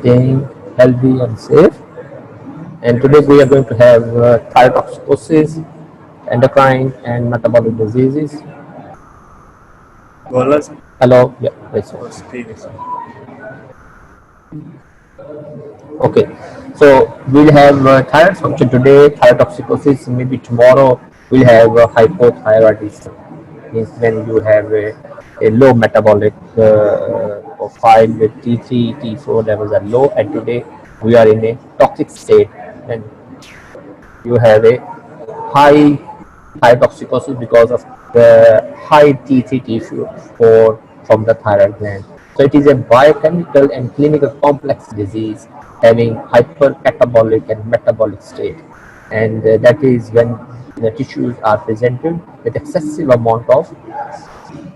staying healthy and safe. And today we are going to have thyrotoxicosis, endocrine and metabolic diseases. Hello, yeah, right, sir. Okay, so we'll have thyroid function today, thyrotoxicosis. Maybe tomorrow we'll have hypothyroidism. Means when you have a low metabolic profile with T3, T4 levels are low, and today we are in a toxic state, and you have a high thyrotoxicosis because of the high T3, T4 from the thyroid gland. So it is a biochemical and clinical complex disease having hypercatabolic and metabolic state, and that is when the tissues are presented with excessive amount of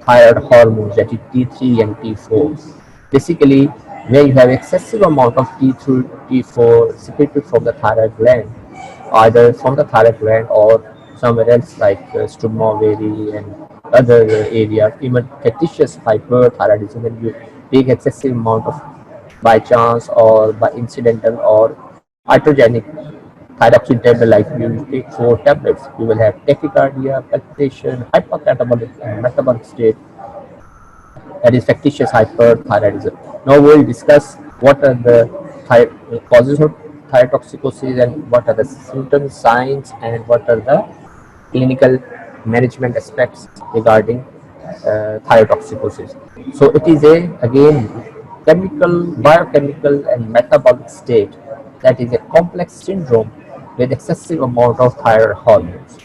thyroid hormones, that is T3 and T4. Basically, when you have excessive amount of T3, T4 secreted from the thyroid gland, either from the thyroid gland or somewhere else like struma ovary and other areas, even fictitious hyperthyroidism, when you take excessive amount of by chance or by incidental or iatrogenic thyroxine tablet, like you take 4 tablets, you will have tachycardia, palpitation, hypercatabolic and metabolic state, that is fictitious hyperthyroidism. Now we will discuss what are the causes of thyrotoxicosis and what are the symptoms, signs, and what are the clinical management aspects regarding thyrotoxicosis. So it is a again chemical, biochemical, and metabolic state that is a complex syndrome with excessive amount of thyroid hormones,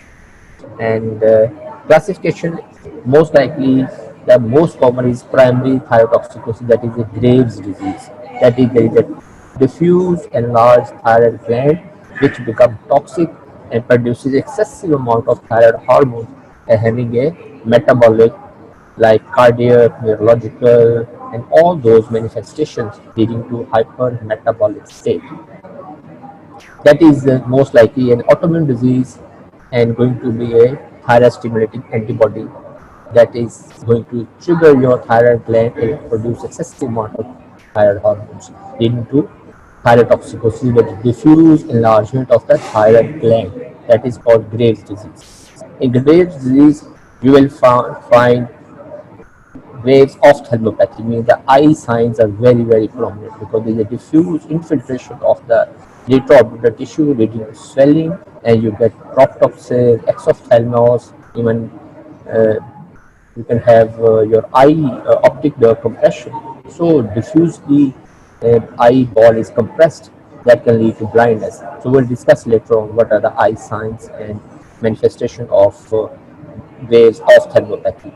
and classification, most likely the most common is primary thyrotoxicosis, that is a Graves disease. That is, there is a diffuse enlarged thyroid gland which become toxic and produces excessive amount of thyroid hormones and having a metabolic like cardiac, neurological, and all those manifestations leading to hypermetabolic state. That is most likely an autoimmune disease and going to be a thyroid stimulating antibody that is going to trigger your thyroid gland and produce excessive amount of thyroid hormones, leading to thyrotoxicosis with diffuse enlargement of the thyroid gland. That is called Graves disease. In Graves disease, you will find waves of ophthalmopathy, means the eye signs are very prominent because there is a diffuse infiltration of the retroocular tissue leading to swelling, and you get proptosis, exophthalmos, even uh, you can have your eye optic nerve compression. So diffusely eyeball is compressed, that can lead to blindness. So we'll discuss later on what are the eye signs and manifestation of waves of ophthalmopathy.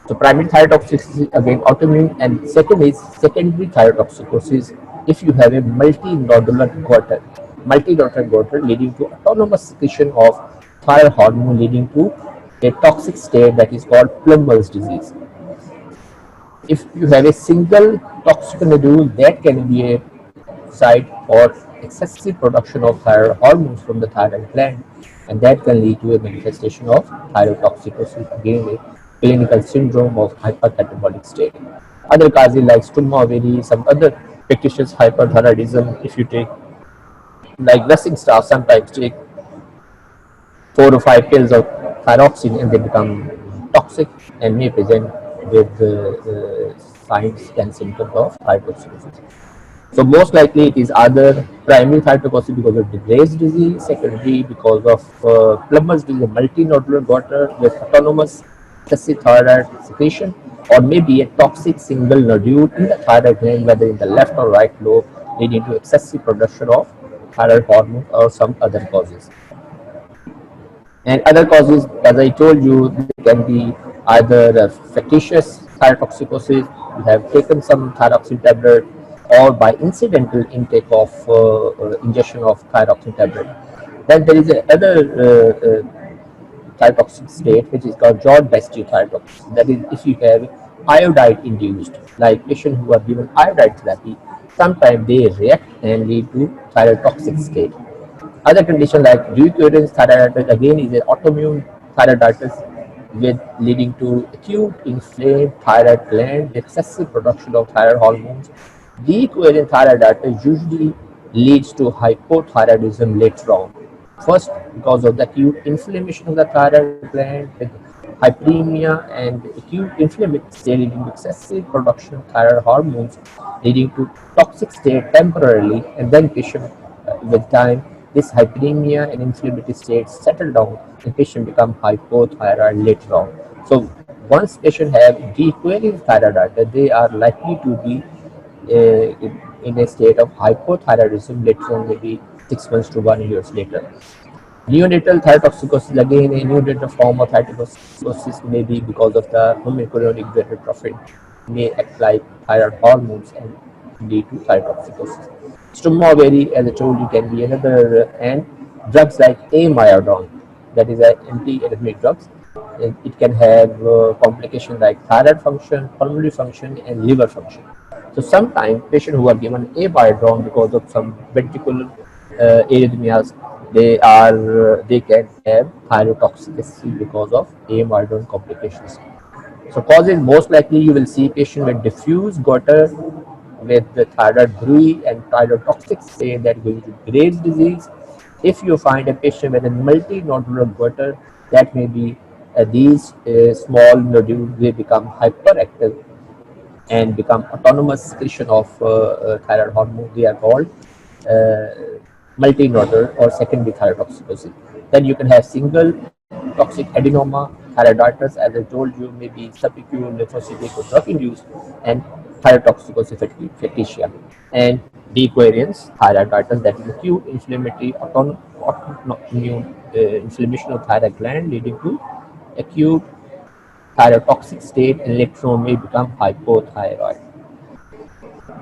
So primary thyrotoxicosis again autoimmune, and second is secondary thyrotoxicosis if you have a multinodular goiter leading to autonomous secretion of thyroid hormone leading to a toxic state that is called Plummer's disease. If you have a single toxic nodule, that can be a site for excessive production of thyroid hormones from the thyroid gland, and that can lead to a manifestation of thyrotoxicosis, again a clinical syndrome of hypercatabolic state. Other causes like struma ovary, some other fictitious hyperthyroidism, if you take like nursing staff sometimes take 4 or 5 pills of thyroxine and they become toxic and may present with signs and symptoms of thyrotoxicosis. So most likely it is either primary thyrotoxicosis because of the Graves disease, secondary because of Plummer's disease, a multinodular goiter with autonomous excessive thyroid secretion, or maybe a toxic single nodule in the thyroid gland, whether in the left or right lobe, leading to excessive production of thyroid hormone or some other causes. And other causes, as I told you, they can be either fictitious thyrotoxicosis, you have taken some thyroxine tablet, or by incidental intake of ingestion of thyroxine tablet. Then there is another thyrotoxic state which is called George-Best thyrotoxic. That is, if you have iodide induced, like patients who are given iodide therapy, sometimes they react and lead to thyrotoxic state. Other condition like recurrent thyroiditis again is an autoimmune thyroiditis with leading to acute inflamed thyroid gland, excessive production of thyroid hormones, Decoherent thyroiditis usually leads to hypothyroidism later on. First, because of the acute inflammation of the thyroid gland with hyperemia and acute inflammatory state leading to excessive production of thyroid hormones, leading to toxic state temporarily, and then patient with time, this hyperemia and inflammatory states settle down and patient become hypothyroid later on. So once patient have dequerying thyroiditis, they are likely to be in a state of hypothyroidism later on, maybe 6 months to 1 year later. Neonatal thyrotoxicosis, again a neonatal form of thyrotoxicosis, may be because of the human chorionic gonadotrophin may act like thyroid hormones and lead to thyrotoxicosis. Stomawary, as I told you, can be another, and drugs like amiodarone, that is an anti-arrhythmic drugs. It can have complications like thyroid function, pulmonary function, and liver function. So sometimes patients who are given amiodarone because of some ventricular arrhythmias, they can have thyrotoxicity because of amiodarone complications. So causes, most likely you will see patient with diffuse goiter with the thyroid bruit and thyrotoxic state that going to Graves' disease. If you find a patient with a multinodular goiter, that may be these small nodules, they become hyperactive and become autonomous secretion of thyroid hormone. They are called multinodular or secondary thyrotoxicosis. Then you can have single toxic adenoma, thyroiditis, as I told you, maybe subacute lymphocytic or drug induced, and thyrotoxicosis fatica, and dequariance thyroiditis, that is acute inflammatory autoimmune inflammation of thyroid gland leading to acute thyrotoxic state, and later on may become hypothyroid.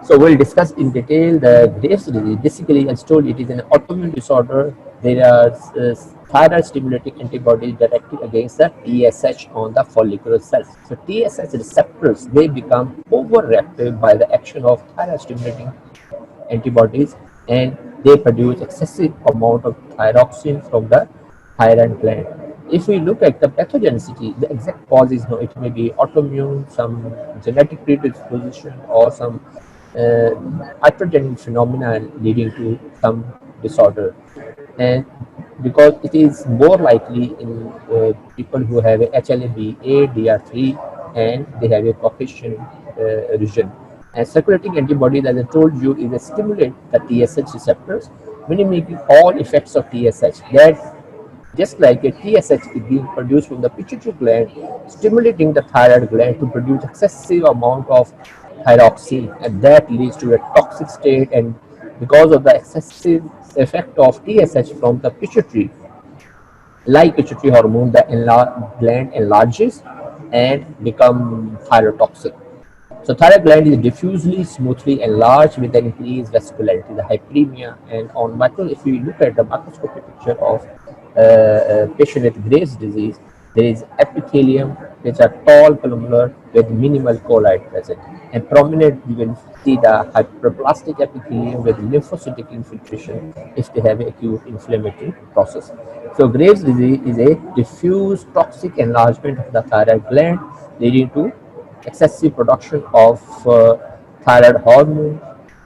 So we'll discuss in detail the Graves' disease. Basically, as told, it is an autoimmune disorder. There are thyroid stimulating antibodies directed against the TSH on the follicular cells. So TSH receptors, they become overreactive by the action of thyroid stimulating antibodies, and they produce excessive amount of thyroxine from the thyroid gland. If we look at the pathogenicity, the exact cause is no, it may be autoimmune, some genetic predisposition, or some hypergenic phenomena leading to some disorder. And because it is more likely in people who have a HLA-B, DR3, and they have a Caucasian region. And circulating antibodies, as I told you, is a stimulate the TSH receptors, mimicking all effects of TSH. That just like a TSH is being produced from the pituitary gland, stimulating the thyroid gland to produce excessive amount of thyroxine, and that leads to a toxic state. And because of the excessive effect of TSH from the pituitary, like pituitary hormone, the gland enlarges and become thyrotoxic. So thyroid gland is diffusely, smoothly enlarged with an increased vascularity, the hyperemia. And on micro, if we look at the microscopic picture of a patient with Graves' disease, there is epithelium which are tall columnar with minimal colloid present. And prominent, you will see the hyperplastic epithelium with lymphocytic infiltration if they have acute inflammatory process. So Graves' disease is a diffuse toxic enlargement of the thyroid gland leading to excessive production of thyroid hormone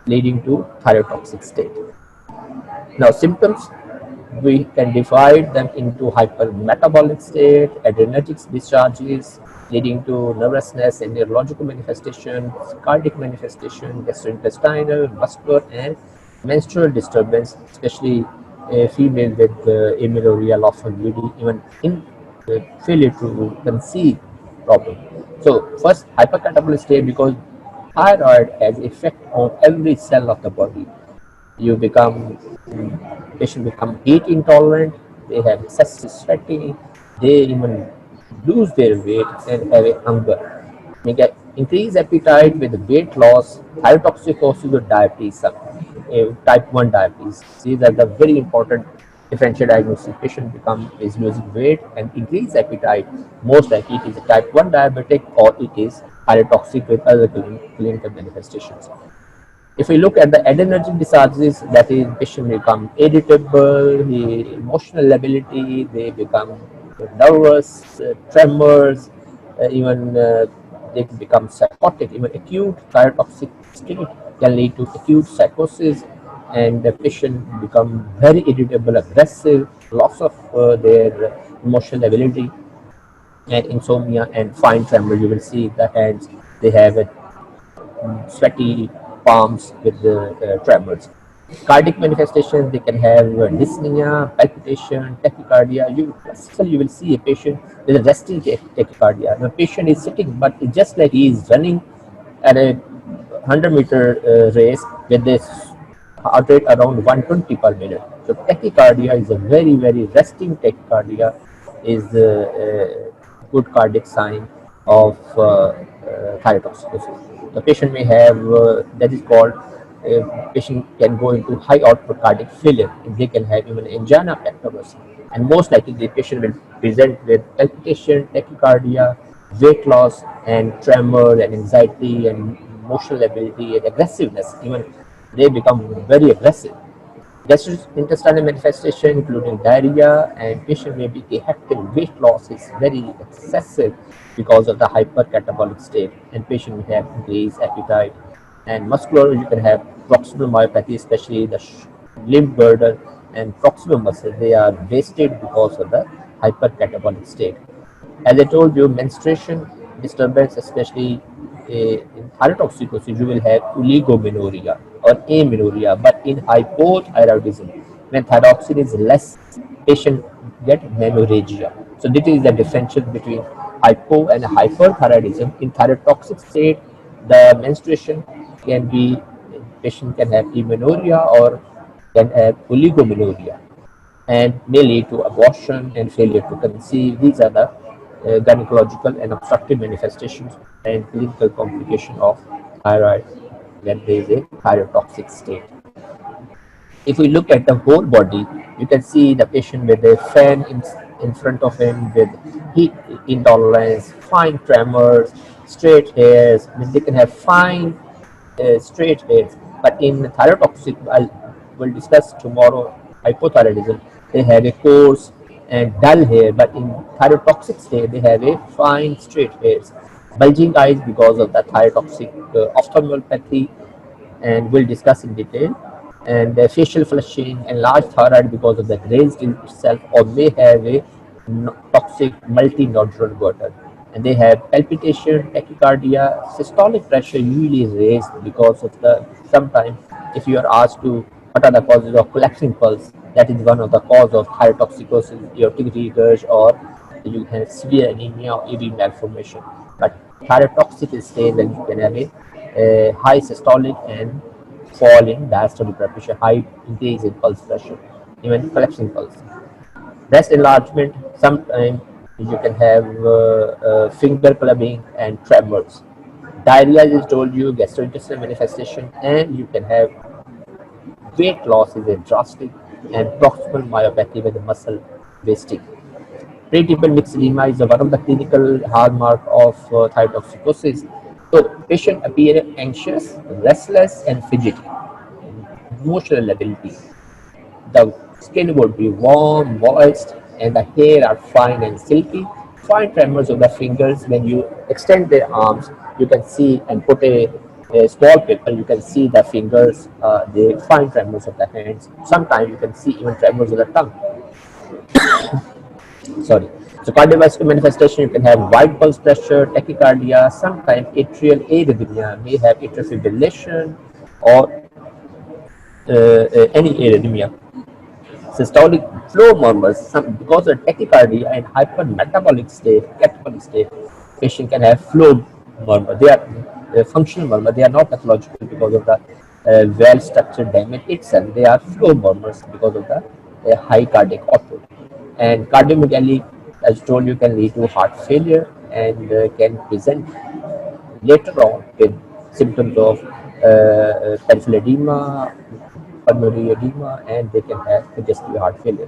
leading to thyrotoxic state. Now symptoms, we can divide them into hypermetabolic state, adrenergic discharges leading to nervousness and neurological manifestations, cardiac manifestation, gastrointestinal, muscular, and menstrual disturbance, especially a female with amenorrhea, loss of libido, even in failure to conceive problem. So first, hypercatabolic state, because thyroid has effect on every cell of the body. You become Patient become heat intolerant, they have excessive sweating, they even lose their weight and have a hunger. They get increased appetite with weight loss, thyrotoxicosis or diabetes, type 1 diabetes. These are the very important differential diagnosis. Patient become is losing weight and increased appetite. Most likely it is a type 1 diabetic or it is thyrotoxic with other clinical manifestations. If we look at the adrenergic discharges, that is, patient become irritable, the emotional lability, they become nervous, tremors, even they can become psychotic. Even acute thyrotoxic state can lead to acute psychosis, and the patient become very irritable, aggressive, loss of their emotional ability, and insomnia and fine tremor. You will see the hands, they have a sweaty palms with the tremors. Cardiac manifestations, they can have dyspnea, palpitation, tachycardia. You will see a patient with a resting tachycardia. The patient is sitting, but it's just like he is running at a 100-meter race with this heart rate around 120 per minute. So tachycardia is a very, very resting tachycardia is a good cardiac sign of thyrotoxicosis. The patient may have that is called patient can go into high output cardiac failure, and they can have even angina pectoris. And most likely the patient will present with palpitation, tachycardia, weight loss, and tremor, and anxiety, and emotional ability, and aggressiveness. Even they become very aggressive. Gastrointestinal manifestation including diarrhea, and patient may be active. Weight loss is very excessive because of the hypercatabolic state, and patient may have increased appetite. And muscular, you can have proximal myopathy, especially the limb girdle and proximal muscle. They are wasted because of the hypercatabolic state. As I told you, menstruation disturbance, especially in thyrotoxicosis, you will have oligomenorrhea or amenorrhea. But in hypothyroidism, when thyroxine is less, patient get menorrhagia. So this is the differential between hypo and hyperthyroidism. In thyrotoxic state, the menstruation can be, patient can have amenorrhea or can have oligomenorrhea, and may lead to abortion and failure to conceive. These are the gynecological and obstructive manifestations and clinical complication of thyroid when there is a thyrotoxic state. If we look at the whole body, you can see the patient with a fan in front of him with heat intolerance, fine tremors, straight hairs. I mean, they can have fine straight hairs. But in thyrotoxic, we'll discuss tomorrow, hypothyroidism, they have a coarse and dull hair. But in thyrotoxic state, they have a fine straight hairs. Bulging eyes because of the thyrotoxic ophthalmopathy, and we'll discuss in detail. And facial flushing, enlarged thyroid because of the Graves' itself, or may have a toxic multinodular goiter. And they have palpitation, tachycardia, systolic pressure usually is raised because of the, sometimes if you are asked to what are the causes of collapsing pulse, that is one of the cause of thyrotoxicosis, aortic regurg, or you have severe anemia or AV malformation. But thyrotoxic state, then you can have a high systolic and fall in diastolic blood pressure, high increase in pulse pressure, even collapsing pulse. Breast enlargement, sometimes you can have finger clubbing and tremors. Diarrhea, as I told you, gastrointestinal manifestation, and you can have weight loss is a drastic, and proximal myopathy with the muscle wasting. Pretriple mixed edema is one of the clinical hallmark of thyrotoxicosis. So patient appear anxious, restless, and fidgety. Emotional ability. The skin would be warm, moist, and the hair are fine and silky. Fine tremors of the fingers. When you extend their arms, you can see, and put a small paper, you can see the fingers, the fine tremors of the hands. Sometimes you can see even tremors of the tongue. Sorry. So cardiovascular manifestation, you can have wide pulse pressure, tachycardia, sometimes atrial arrhythmia, may have atrial fibrillation or any arrhythmia. Systolic flow murmurs, because of tachycardia and hypermetabolic state, catabolic state, patient can have flow murmur. They are functional murmur. They are not pathological because of the well-structured damage itself. They are flow murmurs because of the high cardiac output. And cardiomegaly, as told you, can lead to heart failure and can present later on with symptoms of peripheral edema, pulmonary edema, and they can have congestive heart failure.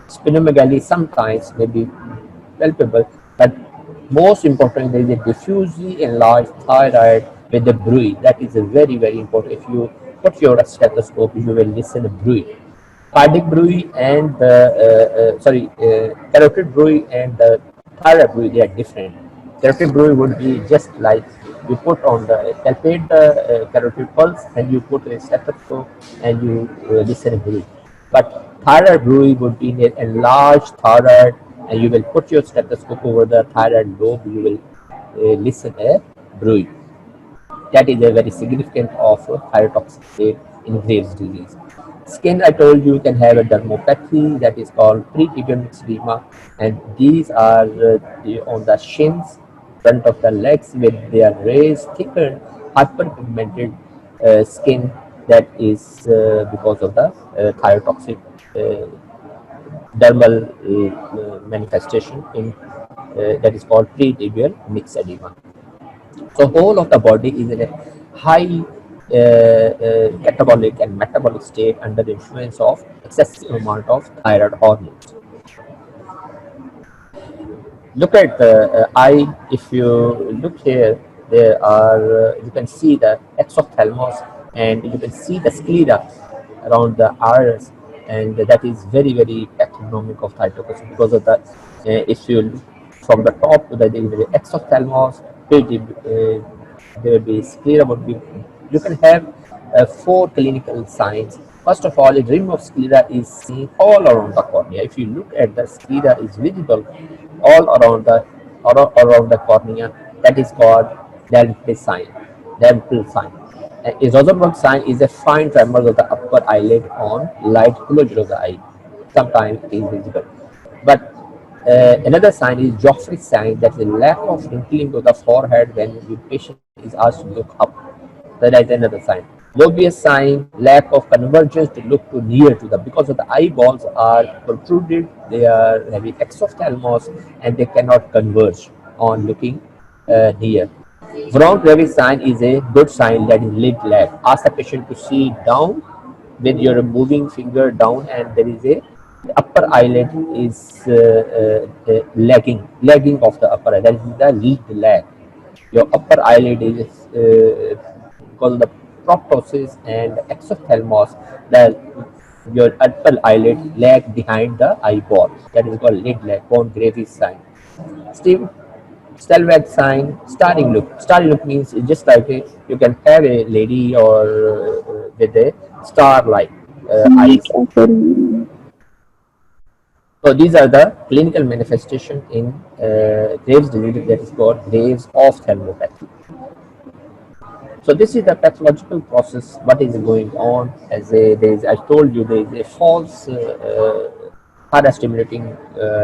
Splenomegaly sometimes may be palpable, but most importantly, there is a diffusely enlarged thyroid with the bruit. That is a very, very important. If you put your stethoscope, you will listen to bruit. Cardiac bruit and the carotid bruit and the thyroid bruit, they are different. Carotid brew would be just like you put on the palpate the carotid pulse and you put a stethoscope and you listen a brew. But thyroid brew would be an enlarged thyroid and you will put your stethoscope over the thyroid lobe. You will listen a brew. That is a very significant of thyrotoxic state in Graves' disease. Skin, I told you, can have a dermopathy that is called pretibial myxedema, and these are on the shins, front of the legs, with their raised, thickened, hyperpigmented skin. That is because of the thyrotoxic dermal manifestation in that is called pretibial myxedema. So whole of the body is in a high catabolic and metabolic state under the influence of excessive amount of thyroid hormones. Look at the eye. If you look here, there are you can see the exophthalmos and you can see the sclera around the iris, and that is very very pathognomic of thyrotoxicity because of the if you look from the top to the exophthalmos, there will be sclera would be you can have four clinical signs. First of all, a rim of sclera is seen all around the cornea. If you look at the sclera is visible all around the cornea, that is called Dalton sign. Dalton sign. A Rosenberg sign is a fine tremor of the upper eyelid on light closure of the eye. Sometimes it is visible. But another sign is Joffrey sign, that is a lack of wrinkling of the forehead when the patient is asked to look up. That is another sign. Lobius sign, lack of convergence to look too near to the, because of the eyeballs are protruded, they are having exophthalmos and they cannot converge on looking near. Brown-Gravy sign is a good sign, that is lid lag. Ask the patient to see down with your moving finger down, and there is a the upper eyelid is lagging of the upper eyelid. That is the lid lag. Your upper eyelid is because of the proptosis and exophthalmos, the your upper eyelid lag behind the eyeball. That is called lid lag, Brown-Gravy sign. Steve Stelvag sign, starring look. Starring look means it's just like you can have a lady or with a star-like eyes. So these are the clinical manifestation in Graves' disease, that is called Graves' ophthalmopathy. So this is the pathological process. What is going on? As I told you, there is a false thyroid-stimulating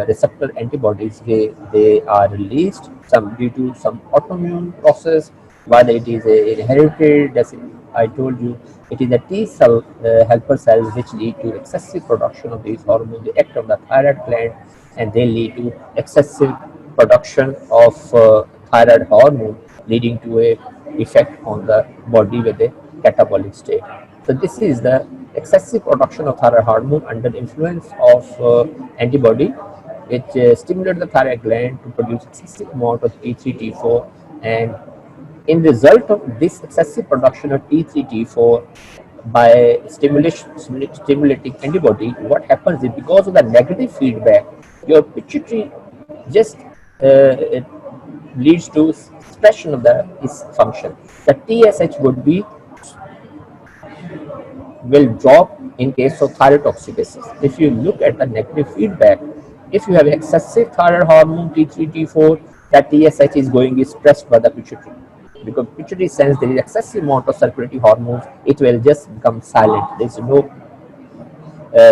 receptor antibodies. They are released some due to some autoimmune process. Whether it is a inherited, as I told you, it is a T cell helper cells which lead to excessive production of these hormones. They act on the thyroid gland and they lead to excessive production of thyroid hormone, leading to a effect on the body with a catabolic state. So this is the excessive production of thyroid hormone under the influence of antibody, which stimulate the thyroid gland to produce excessive amount of T3, T4, and in result of this excessive production of T3, T4 by stimulating antibody, what happens is because of the negative feedback, your pituitary just it leads to suppression of the its function. The TSH will drop in case of thyrotoxicosis. If you look at the negative feedback, if you have excessive thyroid hormone T3, T4, that TSH is going is suppressed by the pituitary. Because pituitary sense there is excessive amount of circulatory hormones, it will just become silent. There is no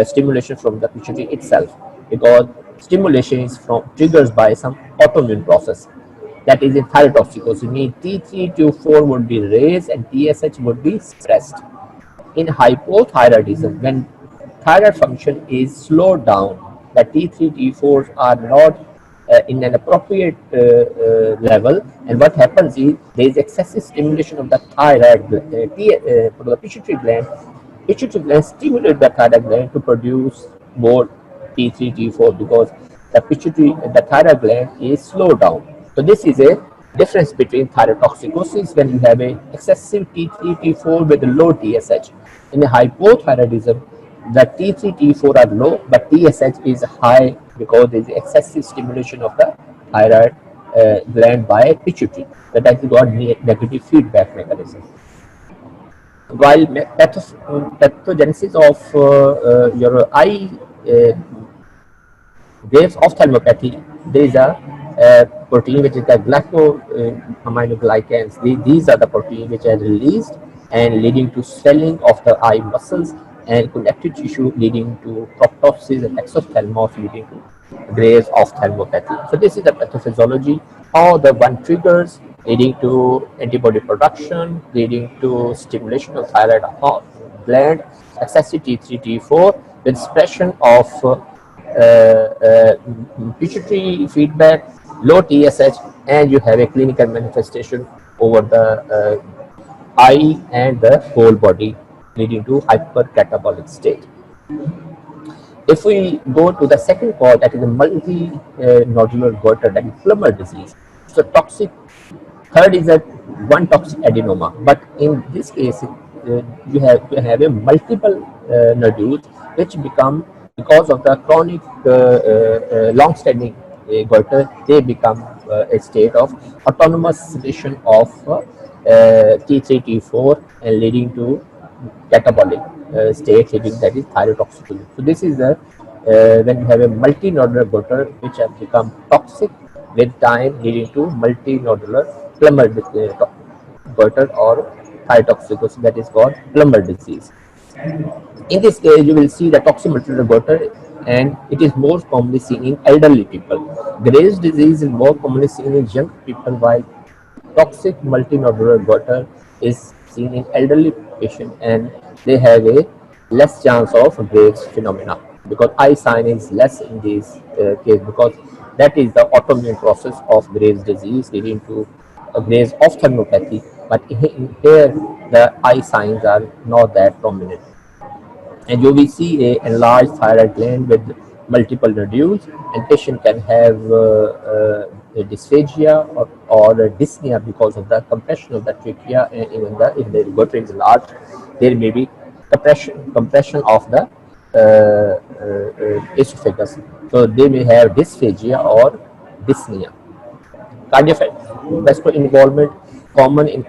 stimulation from the pituitary itself, because stimulation is from triggers by some autoimmune process. That is in thyrotoxicosis, means T3, T4 would be raised and TSH would be suppressed. In hypothyroidism, when thyroid function is slowed down, the T3, T4s are not in an appropriate level, and what happens is there is excessive stimulation of the thyroid, the pituitary gland. Pituitary gland stimulate the thyroid gland to produce more T3, T4 because the thyroid gland is slowed down. So this is a difference between thyrotoxicosis when you have a excessive T3, T4 with low TSH. In a hypothyroidism, the T3, T4 are low, but TSH is high because there is excessive stimulation of the thyroid gland by pituitary. That is called negative feedback mechanism. While pathogenesis of your eye Graves' ophthalmopathy, there is a protein which is the glycosaminoglycans. These are the proteins which are released and leading to swelling of the eye muscles and connective tissue, leading to proptosis and exophthalmos, leading to Graves' ophthalmopathy. So this is the pathophysiology. How the one triggers, leading to antibody production, leading to stimulation of thyroid gland, excessive T3, T4, with suppression of pituitary feedback, low TSH, and you have a clinical manifestation over the eye and the whole body, leading to hypercatabolic state. If we go to the second cause, that is a multi-nodular goiter, that is Plummer disease. So toxic. Third is a one toxic adenoma, but in this case, you have a multiple nodules which become, because of the chronic long-standing goiter, they become a state of autonomous secretion of T3, T4, and leading to catabolic state, leading, that is thyrotoxicosis. So this is the when you have a multinodular goiter which have become toxic with time, leading to multinodular Plummer goiter or thyrotoxicosis, that is called Plummer disease. In this case, you will see the toxic multinodular goiter, and it is more commonly seen in elderly people. Graves' disease is more commonly seen in young people, while toxic multinodular goiter is seen in elderly patients, and they have a less chance of Graves' phenomena, because eye sign is less in this case, because that is the autoimmune process of Graves' disease, leading to Graves' ophthalmopathy. But here the eye signs are not that prominent, and you will see a enlarged thyroid gland with multiple nodules, and patient can have a dysphagia or a dyspnea because of the compression of the trachea, and even if the goiter is large, there may be compression of the esophagus. So they may have dysphagia or dyspnea. Cardiovascular involvement common in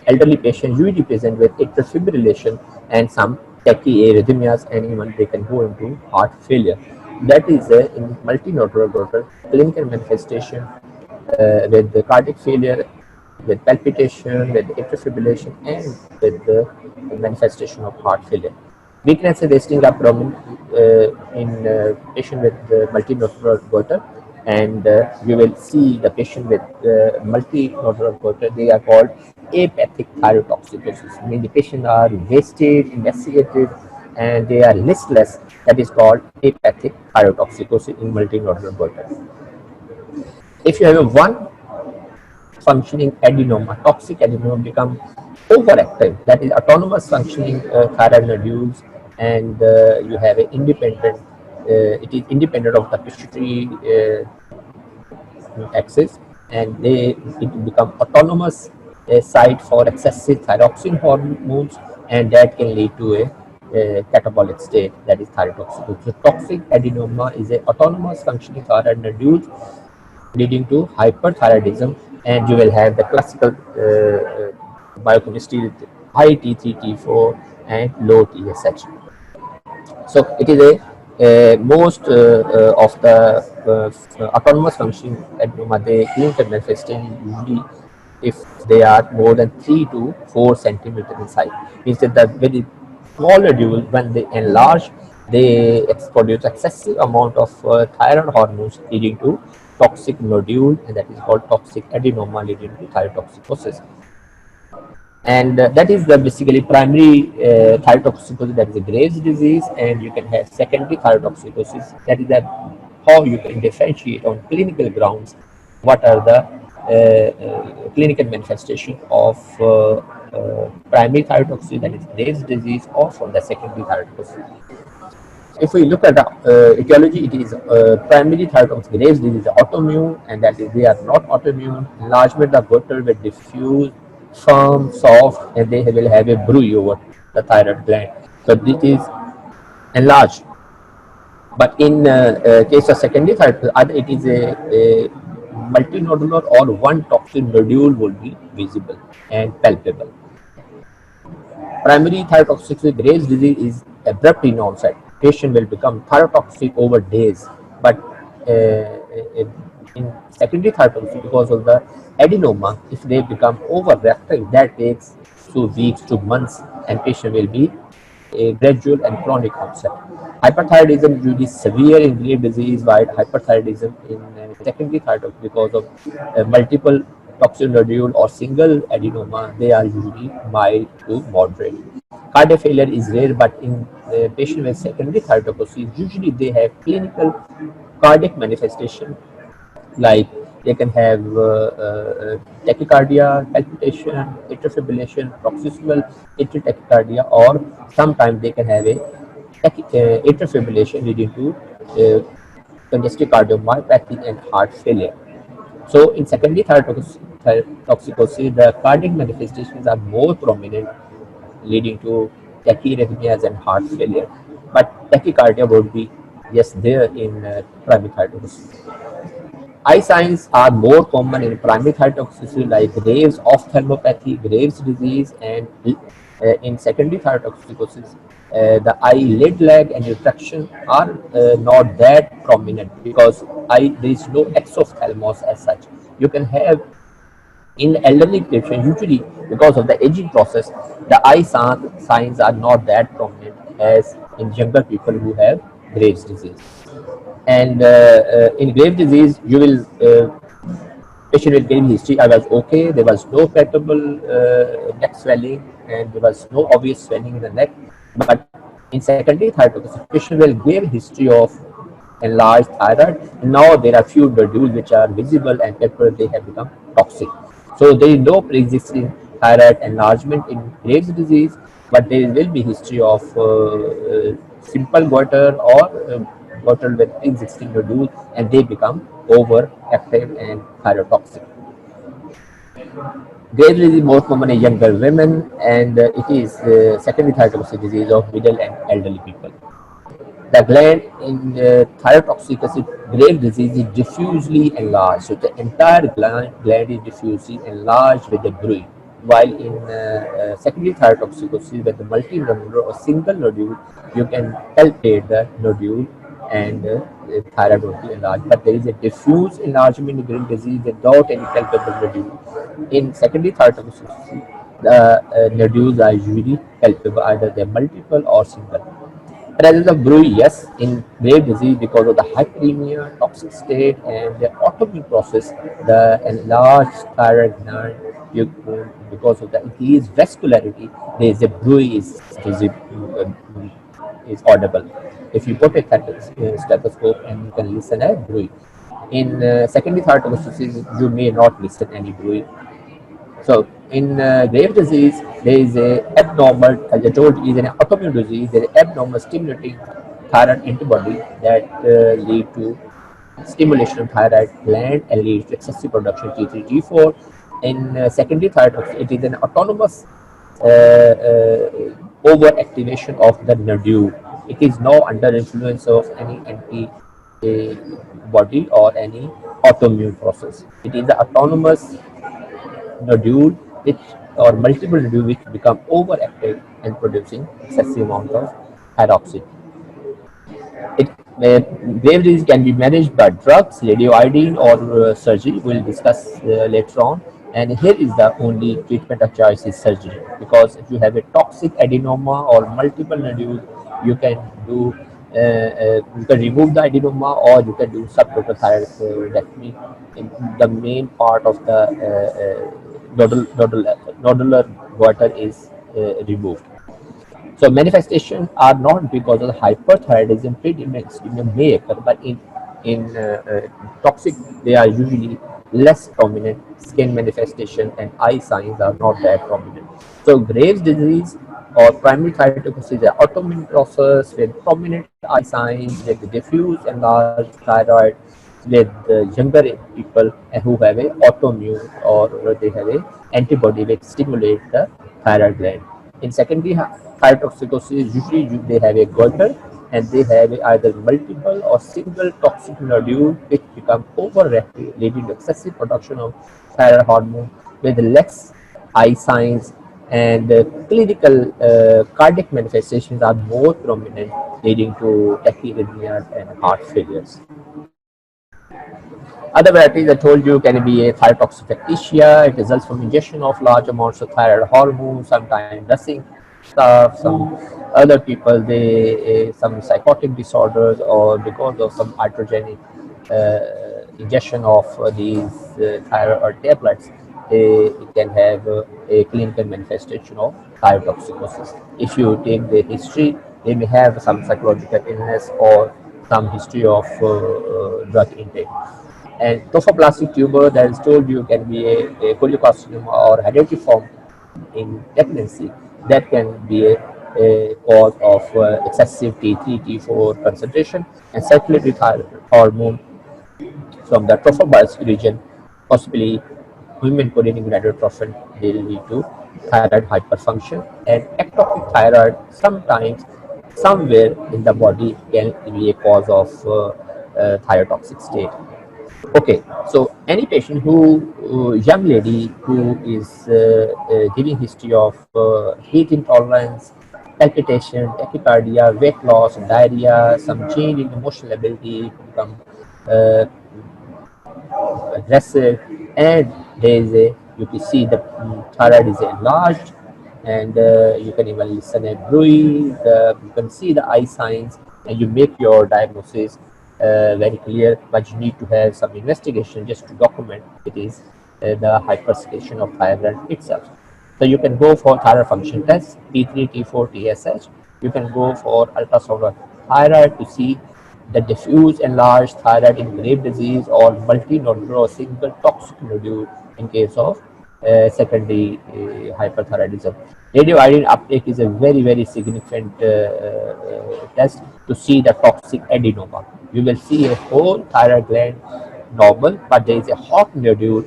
elderly patients, usually present with atrial fibrillation and some tachyarrhythmias, and even they can go into heart failure. That is in multinodular goiter, clinical manifestation with the cardiac failure, with palpitation, with atrial fibrillation, and with the manifestation of heart failure. Weakness and wasting abdomen in patient with multinodular goiter, and you will see the patient with multinodular goiter, they are called apathic thyrotoxicosis. I mean, the patient are wasted, emaciated, and they are listless. That is called apathic thyrotoxicosis in multinodular goiter. If you have a one functioning adenoma, toxic adenoma become overactive, that is autonomous functioning thyroid nodules, and you have an independent, it is independent of the pituitary axis, and it become autonomous site for excessive thyroxine hormones, and that can lead to a catabolic state, that is thyrotoxicosis. So toxic adenoma is a autonomous functioning thyroid nodule leading to hyperthyroidism, and you will have the classical biochemistry with high T3, T4, and low TSH. So it is a most of the autonomous functioning adenoma, they clinical manifestation usually if they are more than 3 to 4 centimeters in size. Means that the very small nodule, when they enlarge, they produce excessive amount of thyroid hormones, leading to toxic nodule, and that is called toxic adenoma, leading to thyrotoxicosis. And that is the basically primary thyrotoxicosis, that is a Graves' disease, and you can have secondary thyrotoxicosis. That is how you can differentiate on clinical grounds what are the clinical manifestation of primary thyrotoxicosis, that is Graves' disease, or from the secondary thyrotoxicosis. If we look at the etiology, it is primary thyrotoxic Graves' disease is autoimmune, and that is they are not autoimmune. Enlargement of goiter with diffuse, firm, soft, and they will have a bruit over the thyroid gland. So this is enlarged. But in case of secondary thyroid, either it is a multinodular or one toxic nodule will be visible and palpable. Primary thyrotoxic Graves' disease is abrupt in onset. Patient will become thyrotoxic over days, but in secondary thyrotoxic, because of the adenoma, if they become overreactive, that takes few weeks to months, and patient will be a gradual and chronic onset. Hyperthyroidism is usually severe in Graves' disease, while hyperthyroidism in secondary thyrotoxic, because of multiple toxin nodule or single adenoma, they are usually mild to moderate. Cardiac failure is rare, but in patients with secondary thyrotoxic, usually they have clinical cardiac manifestation, like they can have tachycardia, palpitation, atrial fibrillation, paroxysmal atrial tachycardia, or sometimes they can have a atrial fibrillation leading to congestive cardiomyopathy and heart failure. So in secondary thyrotoxicosis, the cardiac manifestations are more prominent, leading to tachyarrhythmias and heart failure. But tachycardia would be yes there in primary thyrotoxicosis. Eye signs are more common in primary thyrotoxicity, like Graves' ophthalmopathy, Graves' disease, and in secondary thyrotoxicosis, the eyelid lag and retraction are not that prominent, because there is no exophthalmos as such. You can have in elderly patients, usually because of the aging process, the signs are not that prominent as in younger people who have Graves' disease. And in Graves' disease, you will patient will give history. I was okay. There was no palpable neck swelling, and there was no obvious swelling in the neck. But in secondary thyrotoxic, patient will give history of enlarged thyroid. Now there are few nodules which are visible, and therefore they have become toxic. So there is no pre-existing thyroid enlargement in Graves' disease, but there will be history of simple goiter or goiter with pre-existing nodule, and they become overactive and thyrotoxic. Graves' disease is more common in younger women, and it is secondary thyrotoxic disease of middle and elderly people. The gland in thyrotoxicity, Graves' disease is diffusely enlarged. So the entire gland is diffusely enlarged with a bruit. While in secondary thyrotoxicosis, with the multinodular or single nodule, you can palpate the nodule, and the thyroid will be enlarged. But there is a diffuse enlargement in Graves' disease without any palpable nodule. In secondary thyrotoxicosis, the nodules are usually palpable, either they're multiple or single. Presence of bruit, yes, in Graves' disease, because of the hyperemia, toxic state, and the autoimmune process, the enlarged thyroid gland, because of the increased vascularity, there is a bruit is audible. If you put a stethoscope and you can listen a bruit. In secondary thyrotoxicosis, you may not listen any bruit. So in Graves' disease, there is a abnormal, as I told you, is an autoimmune disease. There is abnormal stimulating thyroid antibody that lead to stimulation of thyroid gland and leads to excessive production of T3, T4. In secondary thyroid, it is an autonomous overactivation of the nodule. It is now under influence of any antibody or any autoimmune process. It is the autonomous nodule which or multiple nodule which become overactive and producing excessive amount of thyroxine. Graves' disease can be managed by drugs, radioiodine, or surgery. We'll discuss later on. And here is the only treatment of choice is surgery, because if you have a toxic adenoma or multiple nodules, you can do you can remove the adenoma, or you can do subtotal thyroidectomy. The main part of the nodular goiter is removed. So manifestations are not because of the hyperthyroidism. Treatment may occur, but in toxic they are usually less prominent. Skin manifestation and eye signs are not that prominent. So Graves' disease or primary thyroiditis is an autoimmune process with prominent eye signs, with diffuse enlarged thyroid, with younger people who have a autoimmune or they have a antibody which stimulate the thyroid gland. In secondary thyrotoxicosis, usually they have a goiter, and they have either multiple or single toxic nodule which become overactive, leading to excessive production of thyroid hormone with less eye signs, and clinical cardiac manifestations are more prominent, leading to tachyarrhythmias and heart failures. Other varieties I told you can be a thyrotoxicophagia. It results from ingestion of large amounts of thyroid hormone, sometimes nursing stuff. Some other people they some psychotic disorders or because of some iatrogenic ingestion of these thyroid tablets. It can have a clinical manifestation of thyrotoxicosis. If you take the history, they may have some psychological illness or some history of drug intake. And tophoblastic tumor that is told you can be a cholangiocarcinoma or hereditary form in pregnancy that can be a cause of excessive T3, T4 concentration and circulatory thyroid hormone from the trophoblastic region, possibly human chorionic gonadotrophin will lead to thyroid hyperfunction, and ectopic thyroid sometimes somewhere in the body can be a cause of thyrotoxic state. Okay, so any patient young lady who is giving history of heat intolerance, palpitation, tachycardia, weight loss, diarrhea, some change in emotional ability to become uh, aggressive, and there is a you can see the thyroid is enlarged, and you can even listen a bruise. You can see the eye signs, and you make your diagnosis very clear. But you need to have some investigation just to document it is the hypersecretion of thyroid itself. So you can go for thyroid function test, T3, T4, TSH. You can go for ultrasound of thyroid to see the diffuse enlarged thyroid in Graves' disease or multinodular or single toxic nodule in case of secondary hyperthyroidism. Radioiodine uptake is a very significant test to see the toxic adenoma. You will see a whole thyroid gland normal, but there is a hot nodule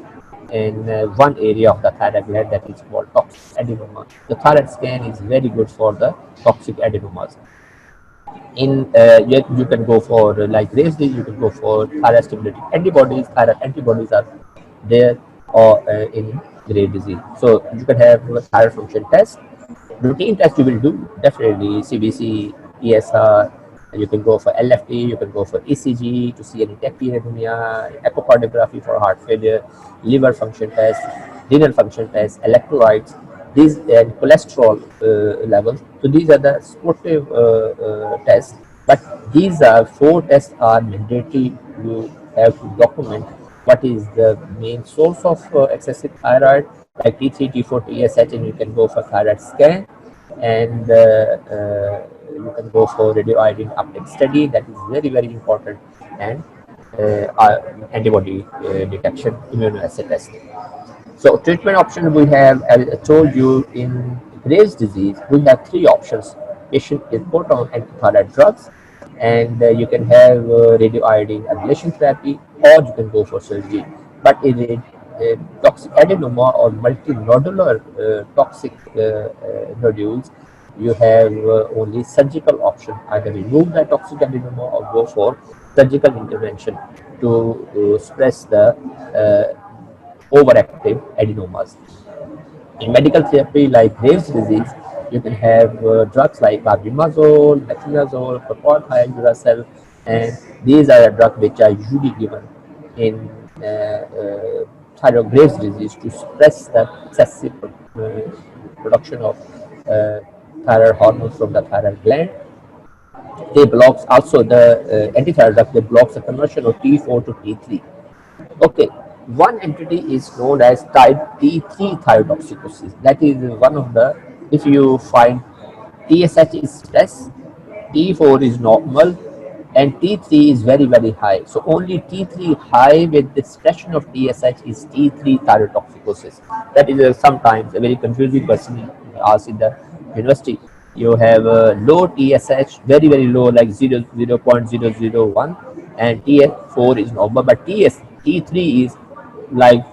in one area of the thyroid gland that is called toxic adenoma. The thyroid scan is very good for the toxic adenomas. In you can go for like Graves' disease, you can go for thyroid stimulating antibodies. Thyroid antibodies are there or in Graves' disease. So you can have thyroid function test. Routine test you will do definitely CBC, ESR. You can go for LFT. You can go for ECG to see any tachyarrhythmia, echocardiography for heart failure, liver function test, renal function test, electrolytes, these and cholesterol levels. So these are the supportive tests. But these are four tests are mandatory. You have to document what is the main source of excessive thyroid, like T3, T4, TSH, and you can go for thyroid scan, and you can go for radioiodine uptake study. That is very important, and antibody detection immunoassay test. So treatment option we have, as I told you, in Graves' disease, we have three options. Patient is put on antithyroid drugs, and you can have radioiodine ablation therapy, or you can go for surgery. But in a toxic adenoma or multinodular toxic nodules, you have only surgical option. Either remove the toxic adenoma or go for surgical intervention to suppress the overactive adenomas. In medical therapy like Graves' disease, you can have drugs like carbimazole, metronidazole, propionate, Duracell, and these are the drugs which are usually given in thyroid Graves' disease to suppress the excessive production of uh, thyroid hormones from the thyroid gland. They blocks also the antithyroid drug. They blocks the conversion of T4 to T3. Okay, one entity is known as type T3 thyrotoxicosis. That is one of the, if you find TSH is less, T4 is normal, and T3 is very high. So only T3 high with the suppression of TSH is T3 thyrotoxicosis. That is sometimes a very confusing question asked in the university. You have a low TSH, very low, like 0.001, and TS4 is normal, but T3 is like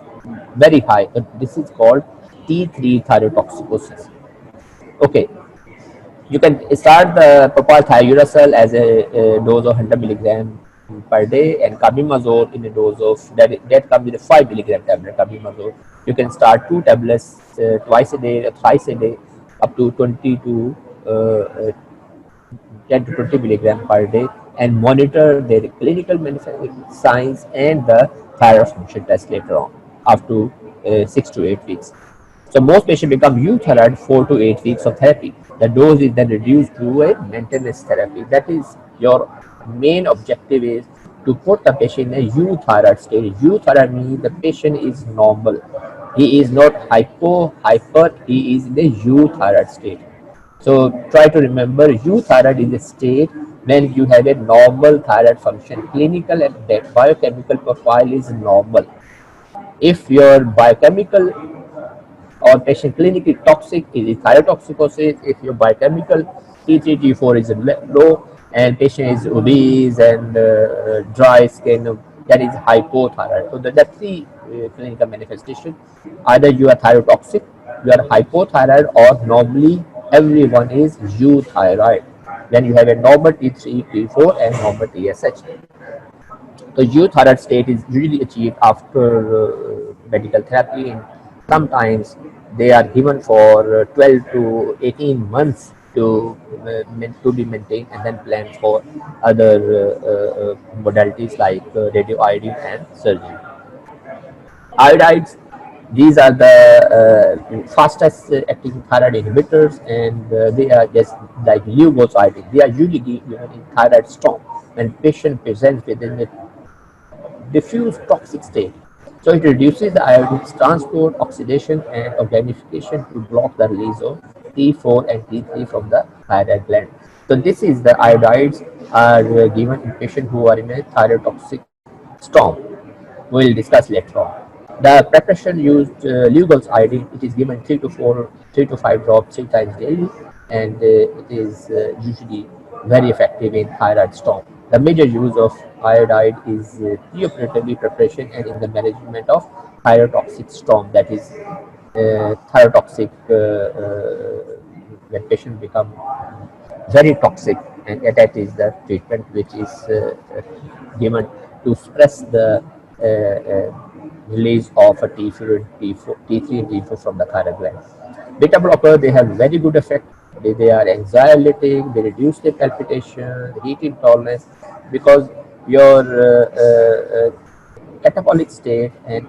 very high. This is called T3 thyrotoxicosis. Okay, You can start the propyl thiuracil as a dose of 100 milligram per day, and carbimazole in a dose of that comes with a 5 milligram tablet. Carbimazole you can start 2 tablets twice a day, thrice a day, up to 20 to uh, uh, 10 to 20 milligram per day, and monitor their clinical signs and the thyroid function test later on up to 6 to 8 weeks. So most patients become euthyroid 4 to 8 weeks of therapy. The dose is then reduced to a maintenance therapy. That is your main objective is to put the patient in a euthyroid state. Euthyroid means the patient is normal. He is not hyper, he is in the euthyroid state. So try to remember euthyroid is a state when you have a normal thyroid function. Clinical and biochemical profile is normal. If your biochemical or patient clinically toxic is thyrotoxicosis, if your biochemical T3, T4 is low and patient is obese and dry skin, that is hypothyroid. So that's the clinical manifestation. Either you are thyrotoxic, you are hypothyroid, or normally everyone is euthyroid. Then you have a normal T3, T4 and normal TSH. The euthyroid state is usually achieved after medical therapy, and sometimes they are given for 12 to 18 months to be maintained and then planned for other modalities like radioiodine and surgery. Iodides, these are the fastest acting thyroid inhibitors, and they are just like leukocytes. They are usually given in thyroid storm when patient presents within a diffuse toxic state. So it reduces the iodine's transport, oxidation, and organification to block the release of T4 and T3 from the thyroid gland. So this is the iodides are given in patients who are in a thyrotoxic storm. We will discuss later on. The preparation used Lugol's iodine. It is given 3 to 5 drops 3 times daily, and it is usually very effective in thyroid storm. The major use of iodide is preoperatively preparation and in the management of thyrotoxic storm. That is thyrotoxic when patient become very toxic, and that is the treatment which is given to suppress the release of a T4, T3 and T4 from the thyroid gland. Beta blocker, they have very good effect. They are anxiolytic, they reduce the palpitation, heat intolerance, because your catabolic state and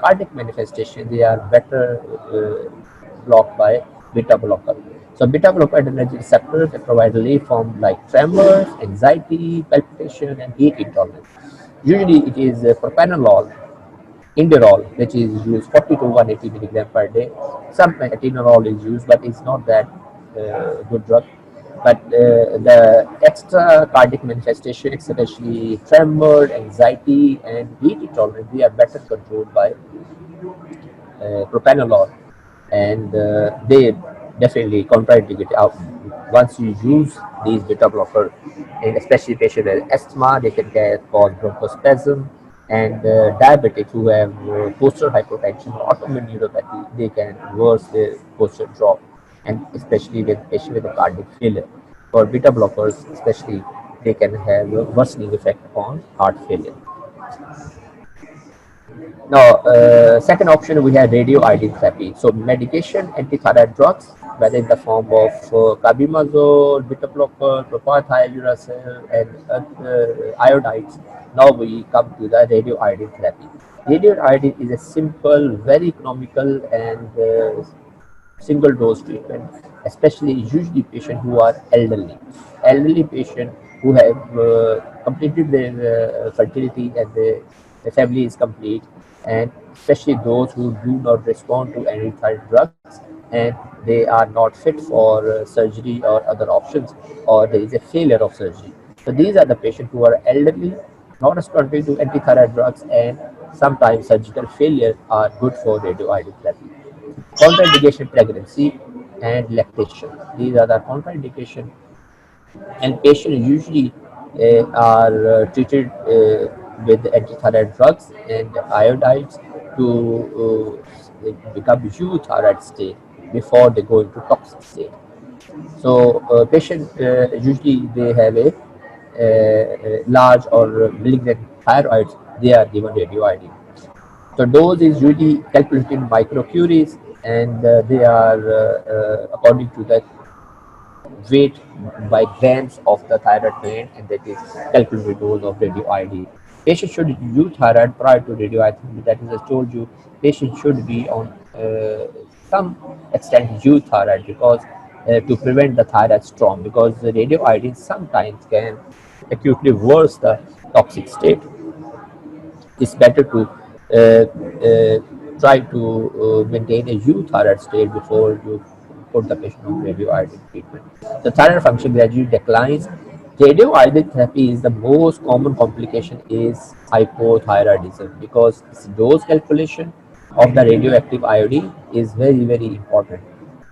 cardiac manifestation, they are better blocked by beta blocker. So beta blocker adrenergic receptors that provide relief from like tremors, anxiety, palpitation, and heat intolerance. Usually it is propranolol, Inderol, which is used 40 to 180 milligram per day. Some atenolol is used, but it's not that good drug. But the extra cardiac manifestation, especially tremor, anxiety, and heat intolerance, they are better controlled by propranolol, and they definitely contraindicate out. Once you use these beta blocker, and especially patients with asthma, they can cause bronchospasm, and diabetics who have posture hypertension or autoimmune neuropathy, they can worse their posture drop, and especially with patients with a cardiac failure. For beta blockers, especially, they can have a worsening effect on heart failure. Now, second option we have radioiodine therapy. So medication, antithyroid drugs, whether in the form of carbimazole, beta blocker, propylthiouracil, and iodides. Now we come to the radioiodine therapy. Radioiodine is a simple, very economical, and single dose treatment, especially usually patients who are elderly patients who have completed their fertility and the family is complete, and especially those who do not respond to any thyroid drugs, and they are not fit for surgery or other options, or there is a failure of surgery. So these are the patients who are elderly, not responding to anti-thyroid drugs, and sometimes surgical failure are good for radioiodine therapy. Contraindication, pregnancy and lactation. These are the contraindication, and patients usually are treated with antithyroid drugs and iodides to become euthyroid state before they go into toxic state. So patient usually they have a large or malignant thyroids, they are given radioiodine. So dose is usually calculated in microcuries, and they are according to the weight by grams of the thyroid gland, and that is calculated dose of radioiodine. Patient should use thyroid prior to radioactivity. That is, I told you, patient should be on some extent use thyroid because to prevent the thyroid storm, because the radioiodine sometimes can acutely worse the toxic state. It's better to try to maintain a euthyroid state before you put the patient on radioiodine treatment. The thyroid function gradually declines. Radioiodine therapy is the most common complication is hypothyroidism, because dose calculation of the radioactive iodine is very important.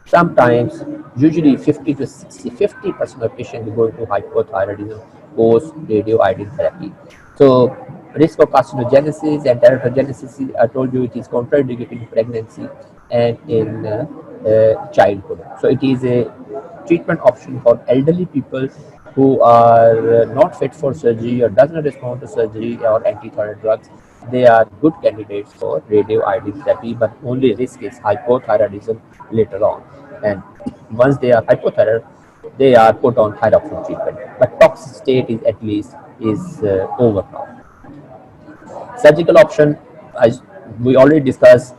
Sometimes, usually 50 to 60, 50% of patients go into hypothyroidism post radioiodine therapy. So, risk of carcinogenesis and teratogenesis, I told you it is contraindicated in pregnancy and in childhood. So, it is a treatment option for elderly people who are not fit for surgery or does not respond to surgery or antithyroid drugs. They are good candidates for radioiodine therapy, but only risk is hypothyroidism later on. And once they are hypothyroid, they are put on thyroxine treatment. But toxic state is at least is over now. Surgical option, as we already discussed,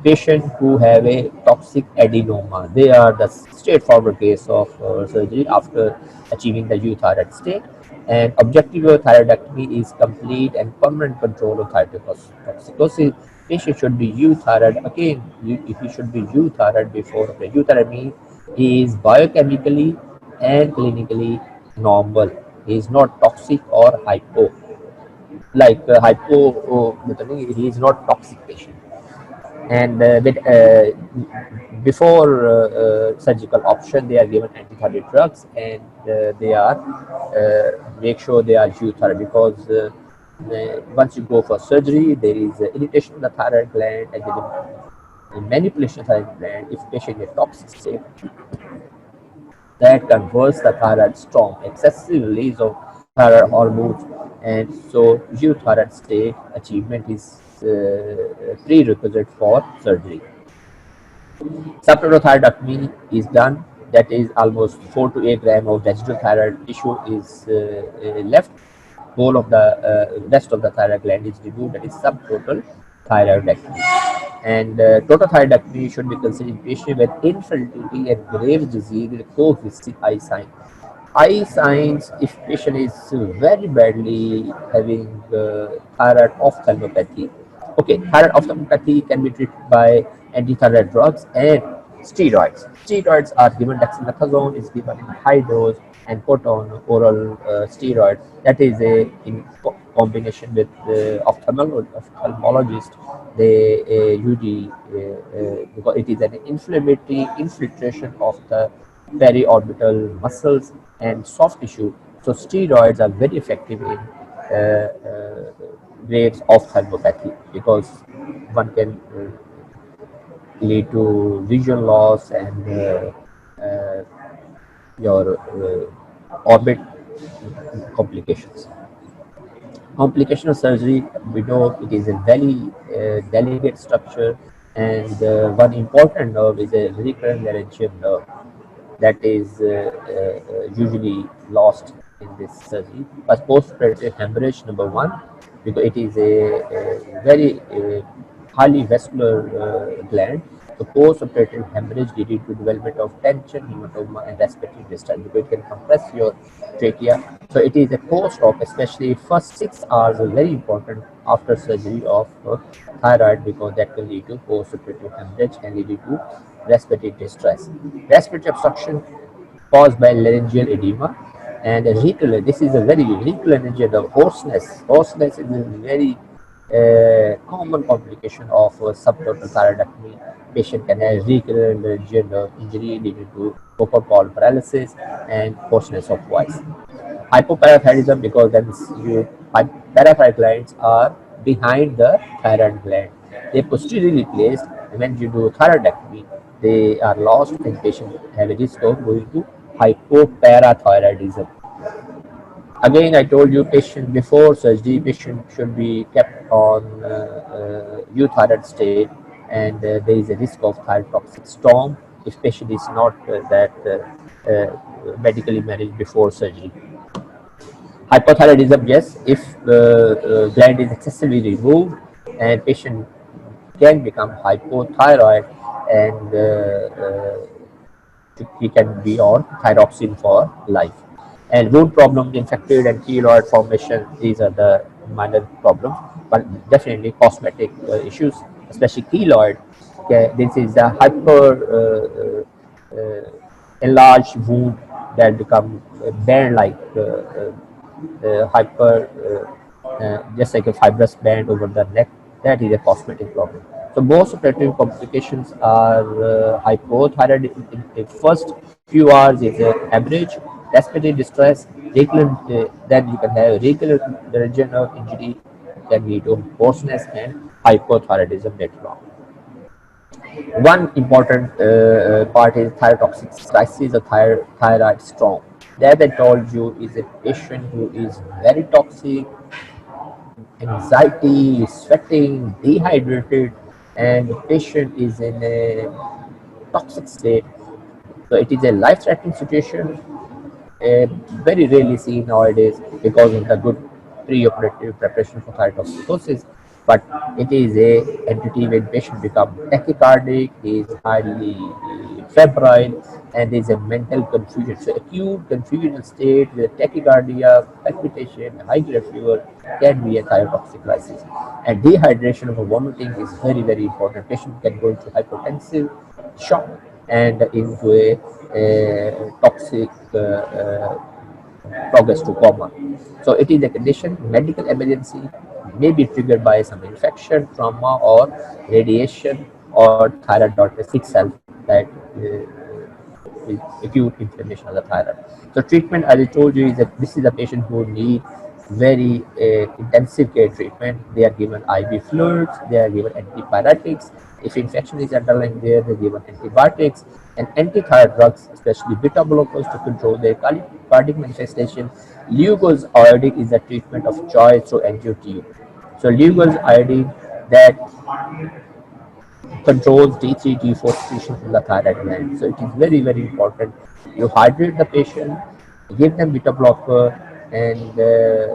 patients who have a toxic adenoma, they are the straightforward case of surgery after achieving the euthyroid state. And objective thyroidectomy is complete and permanent control of thyrotoxicosis. Patient should be euthyroid. Again, he should be euthyroid before euthyroid means he is biochemically and clinically normal. He is not toxic or hypo, like he is not toxic patient. And before surgical option, they are given antithyroid drugs, and they are make sure they are euthyroid, because once you go for surgery, there is irritation of the thyroid gland and there is manipulation of the thyroid gland. If patient is toxic state, that converts the thyroid storm, excessive release of thyroid hormones, and so euthyroid state achievement is prerequisite for surgery. Subthyroidectomy is done. That is almost 4 to 8 gram of residual thyroid tissue is left. Whole of the rest of the thyroid gland is removed. That is subtotal thyroidectomy. And total thyroidectomy should be considered in patients with infertility and Graves' disease with coexisting eye signs. Eye signs, if patient is very badly having thyroid ophthalmopathy. Okay, thyroid ophthalmopathy can be treated by antithyroid drugs and steroids. Steroids are given, dexamethasone is given in high dose and put on oral steroid. That is a in combination with the ophthalmologist. They usually because it is an inflammatory infiltration of the periorbital muscles and soft tissue. So steroids are very effective in rates of ophthalmopathy, because one can lead to vision loss and your orbit complications. Complication of surgery, we know it is a very delicate structure, and one important nerve is a recurrent laryngeal nerve that is usually lost in this surgery. But post-operative hemorrhage, number one, because it is a very highly vascular gland. So post-operative hemorrhage leading to development of tension, hematoma, and respiratory distress, because it can compress your trachea. So it is a post-op, especially first 6 hours are very important after surgery of thyroid, because that can lead to post-operative hemorrhage and lead to respiratory distress. Respiratory obstruction caused by laryngeal edema and recurrent. This is a very recurrent of hoarseness. Hoarseness is a very common complication of subtotal thyroidectomy. Patient can have recurrent laryngeal injury leading to vocal cord paralysis and hoarseness of voice. Hypoparathyroidism, because then you parathyroid glands are behind the thyroid gland. They posteriorly placed when you do thyroidectomy. they are lost, and patient have a risk of going to hypoparathyroidism. Again, I told you patient before surgery, patient should be kept on euthyroid state, and there is a risk of thyrotoxic storm if patient is not that medically managed before surgery. Hypothyroidism, yes, if the gland is excessively removed and patient can become hypothyroid, and he can be on thyroxine for life. And wound problems, infected and keloid formation, these are the minor problems, but definitely cosmetic issues, especially keloid. Okay, this is the hyper enlarged wound that become band-like, hyper, just like a fibrous band over the neck. That is a cosmetic problem. So most operative complications are hypothyroid. In the first few hours is average, respiratory distress, recurrent, then you can have recurrent regional injury, can lead to hoarseness and hypothyroidism later on. One important part is thyrotoxic crisis or thyroid storm. That I told you is a patient who is very toxic, anxiety, sweating, dehydrated, and the patient is in a toxic state. So it is a life-threatening situation, very rarely seen nowadays because of the good preoperative preparation for thyrotoxicosis. But it is a entity when patient become tachycardic, is highly febrile, and there is a mental confusion. So acute confusional state with tachycardia, palpitation, high grade fever can be a thyrotoxic crisis. And dehydration or vomiting is very important. Patient can go into hypotensive shock and into a toxic progress to coma. So it is a condition, medical emergency, may be triggered by some infection, trauma, or radiation, or thyroid itself, that is acute inflammation of the thyroid. So treatment, as I told you, is that this is a patient who need very intensive care treatment. They are given IV fluids, they are given antipyretics. If infection is underlying there, they are given antibiotics and antithyroid drugs, especially beta blockers to control their cardiac manifestation. Lugol's iodine is the treatment of choice through angiotube. So Lugol's iodine that controls D3, D4 secretion from the thyroid gland. So it is very important. You hydrate the patient, give them beta blocker, and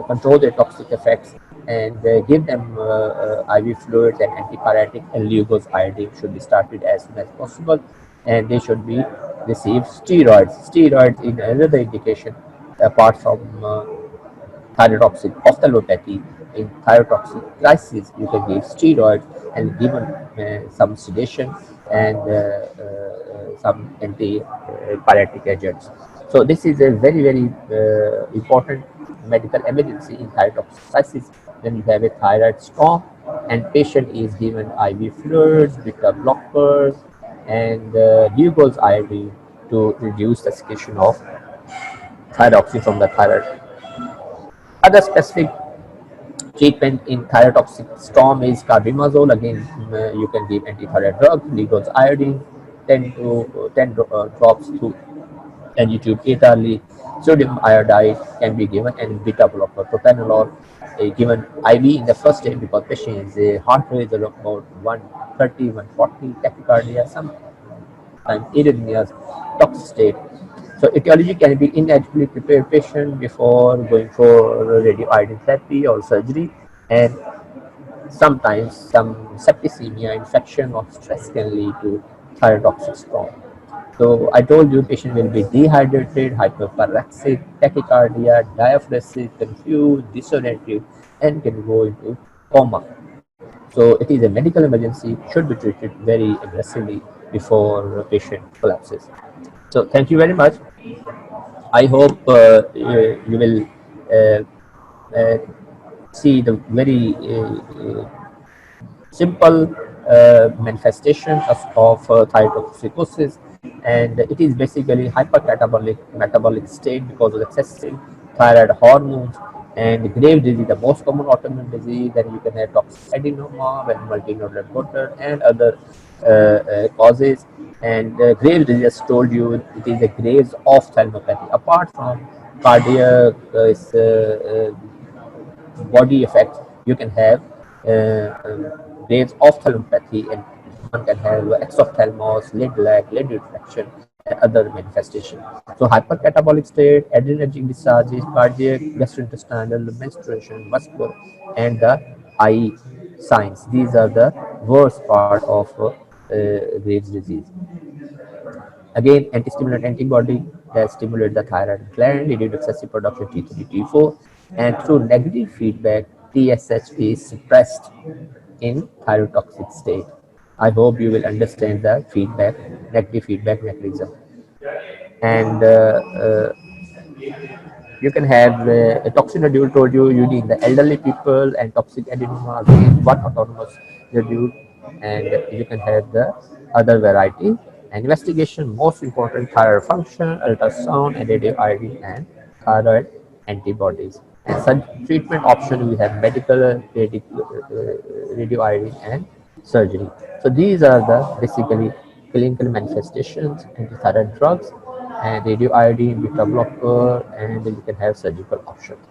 control their toxic effects, and give them IV fluids and antipyretic, and Lugol's iodine should be started as soon as possible, and they should be receive steroids. Steroids is another indication apart from thyrotoxic ophthalmopathy. In thyrotoxic crisis, you can give steroids and given some sedation and some antipyretic agents. So this is a very important medical emergency in thyrotoxic crisis when you have a thyroid storm and patient is given IV fluids, beta blockers, and Lugol's iodine to reduce the secretion of thyroxine from the thyroid. Other specific treatment in thyrotoxic storm is carbimazole. Again, you can give antithyroid drug, Lugol's iodine, 10 drops through NG-tube 8 hourly. Sodium iodide can be given, and beta blocker propranolol given IV in the first day because patient is a heart rate is about 130, 140, tachycardia, sometimes arrhythmias, toxic state. So etiology can be inadequately prepared patient before going for radioiodine therapy or surgery, and sometimes some septicemia, infection, or stress can lead to thyrotoxic storm. So I told you patient will be dehydrated, hyperparexic, tachycardia, diaphoretic, confused, disoriented, and can go into coma. So it is a medical emergency, should be treated very aggressively before patient collapses. So thank you very much. I hope you will uh, see the very simple manifestation of thyrotoxicosis, and it is basically hypercatabolic metabolic state because of excessive thyroid hormones, and Graves' disease, the most common autoimmune disease. Then you can have toxic adenoma, when multinodular goiter, and other causes. And Graves' disease told you it is a Graves' ophthalmopathy. Apart from cardiac body effects, you can have Graves' ophthalmopathy, and one can have exophthalmos, lid lag, lid infection, and other manifestations. So hypercatabolic state, adrenergic discharges, cardiac, gastrointestinal, menstruation, muscular, and the eye signs. These are the worst part of Graves' disease. Again, antistimulant antibody that stimulate the thyroid gland, leading to excessive production of T3, T4, and through negative feedback, TSH is suppressed in thyrotoxic state. I hope you will understand the negative feedback mechanism. And you can have a toxin nodule told you need the elderly people and toxic adenoma again one autonomous nodule, and you can have the other variety. And investigation most important thyroid function, ultrasound, and radioiodine and thyroid antibodies. And such treatment option we have medical radioiodine and surgery. So these are the basically clinical manifestations antithyroid drugs and radioiodine, beta blocker, and you can have surgical options.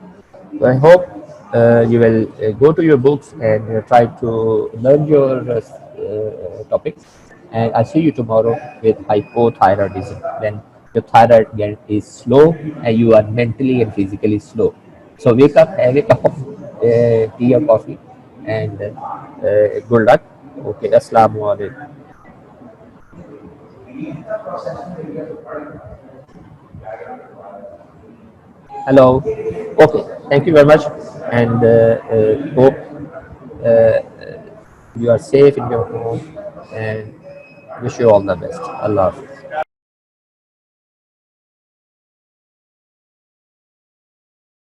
So I hope you will go to your books and try to learn your topics. And I'll see you tomorrow with hypothyroidism, when your thyroid gland is slow and you are mentally and physically slow. So wake up, have a cup of tea or coffee, and good luck. Okay, Assalamu alaikum. Hello. Okay. Thank you very much, and hope uh, you are safe in your home, and wish you all the best. Allah Hafiz.